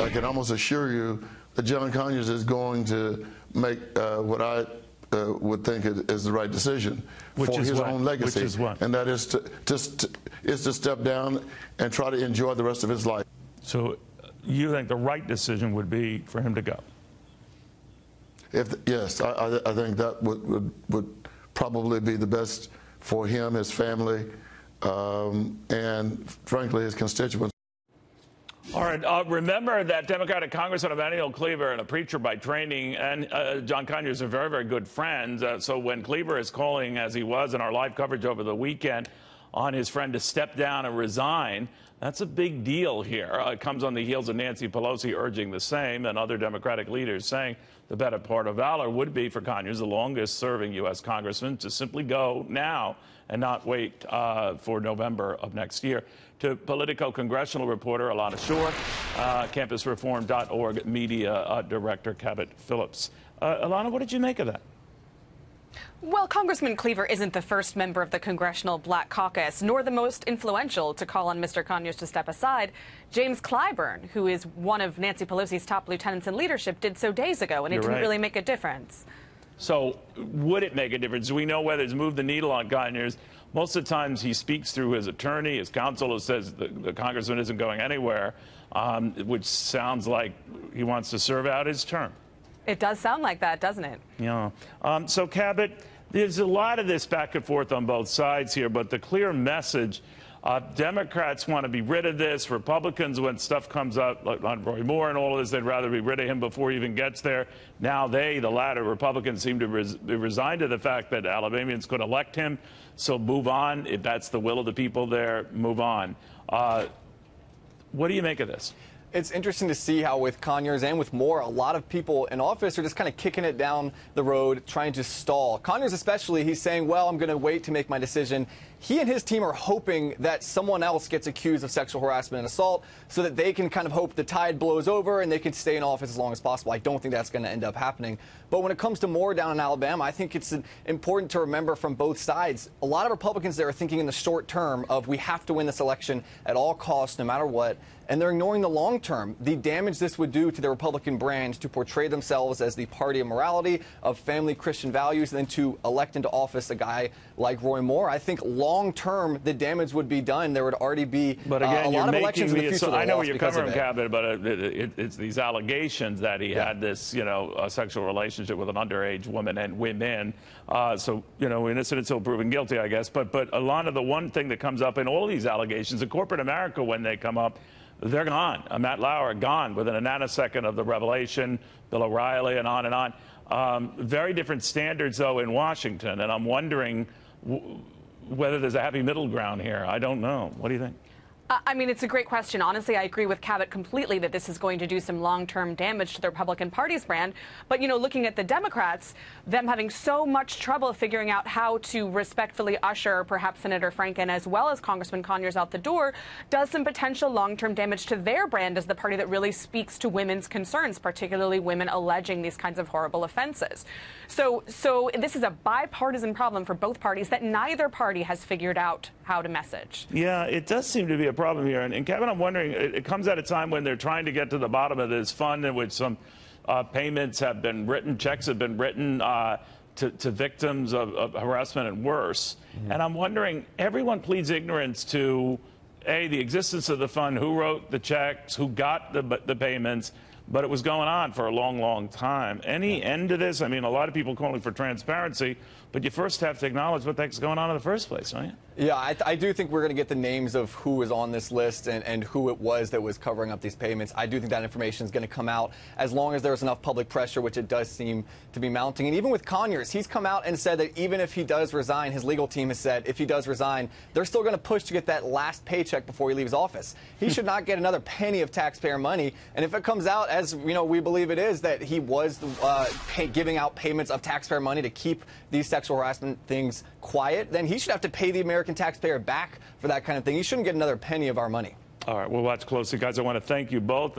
I can almost assure you that John Conyers is going to make what I would think is the right decision for his own legacy. Which is what? And that is to step down and try to enjoy the rest of his life. So you think the right decision would be for him to go? Yes, I think that would probably be the best for him, his family, and frankly, his constituents. All right. Remember that Democratic Congressman Emanuel Cleaver, and a preacher by training, and John Conyers are very, very good friends. So when Cleaver is calling, as he was in our live coverage over the weekend, on his friend to step down and resign, that's a big deal here. It comes on the heels of Nancy Pelosi urging the same, and other Democratic leaders saying the better part of valor would be for Conyers, the longest-serving U.S. congressman, to simply go now and not wait for November of next year. To Politico congressional reporter Elana Schor, campusreform.org media director Cabot Phillips. Elana, what did you make of that? Well, Congressman Cleaver isn't the first member of the Congressional Black Caucus, nor the most influential to call on Mr. Conyers to step aside. James Clyburn, who is one of Nancy Pelosi's top lieutenants in leadership, did so days ago, and it didn't really make a difference. So would it make a difference? Do we know whether it's moved the needle on Conyers? Most of the times he speaks through his attorney, his counsel, who says the congressman isn't going anywhere, which sounds like he wants to serve out his term. It does sound like that, doesn't it? Yeah. So, Cabot, there's a lot of this back and forth on both sides here, but the clear message, Democrats want to be rid of this. Republicans, when stuff comes up, like on Roy Moore and all of this, they'd rather be rid of him before he even gets there. Now the latter, Republicans, seem to be resigned to the fact that Alabamians could elect him, so move on. If that's the will of the people there, move on. What do you make of this? It's interesting to see how with Conyers and with Moore, a lot of people in office are just kind of kicking it down the road, trying to stall. Conyers especially, he's saying, well, I'm going to wait to make my decision. He and his team are hoping that someone else gets accused of sexual harassment and assault so that they can kind of hope the tide blows over and they can stay in office as long as possible. I don't think that's going to end up happening. But when it comes to Moore down in Alabama, I think it's important to remember from both sides, a lot of Republicans there are thinking in the short term of we have to win this election at all costs, no matter what. And they're ignoring the long term, the damage this would do to the Republican brand to portray themselves as the party of morality, of family Christian values, and then to elect into office a guy like Roy Moore. I think long term, the damage would be done. There would already be but again, a lot of elections in the future. So I know where you're coming from, Cabot, but it's these allegations that he had this, a sexual relationship with an underage woman and women. So, innocent until proven guilty, I guess. But Elana, the one thing that comes up in all these allegations, in corporate America, when they come up, they're gone. Matt Lauer, gone within a nanosecond of the revelation, Bill O'Reilly, and on and on. Very different standards, though, in Washington. And I'm wondering whether there's a happy middle ground here. I don't know. What do you think? I mean, it's a great question. Honestly, I agree with Cabot completely that this is going to do some long-term damage to the Republican Party's brand. But, looking at the Democrats, them having so much trouble figuring out how to respectfully usher perhaps Senator Franken as well as Congressman Conyers out the door does some potential long-term damage to their brand as the party that really speaks to women's concerns, particularly women alleging these kinds of horrible offenses. So this is a bipartisan problem for both parties that neither party has figured out how to message. Yeah, it does seem to be a problem here. And Kevin, I'm wondering, it comes at a time when they're trying to get to the bottom of this fund in which some payments have been written, checks have been written to victims of harassment and worse. Mm-hmm. And I'm wondering, everyone pleads ignorance to, A, the existence of the fund, who wrote the checks, who got the payments, but it was going on for a long, long time. Any end to this? I mean, a lot of people calling for transparency, but you first have to acknowledge what the heck's going on in the first place, don't you? Yeah, I do think we're going to get the names of who was on this list and who it was that was covering up these payments. I do think that information is going to come out as long as there's enough public pressure, which it does seem to be mounting. And even with Conyers, he's come out and said that even if he does resign, his legal team has said if he does resign, they're still going to push to get that last paycheck before he leaves office. He should not get another penny of taxpayer money. And if it comes out, as we believe it is, that he was giving out payments of taxpayer money to keep these sexual harassment things quiet, then he should have to pay the American taxpayer back for that kind of thing. He shouldn't get another penny of our money. All right, we'll watch closely. Guys, I want to thank you both.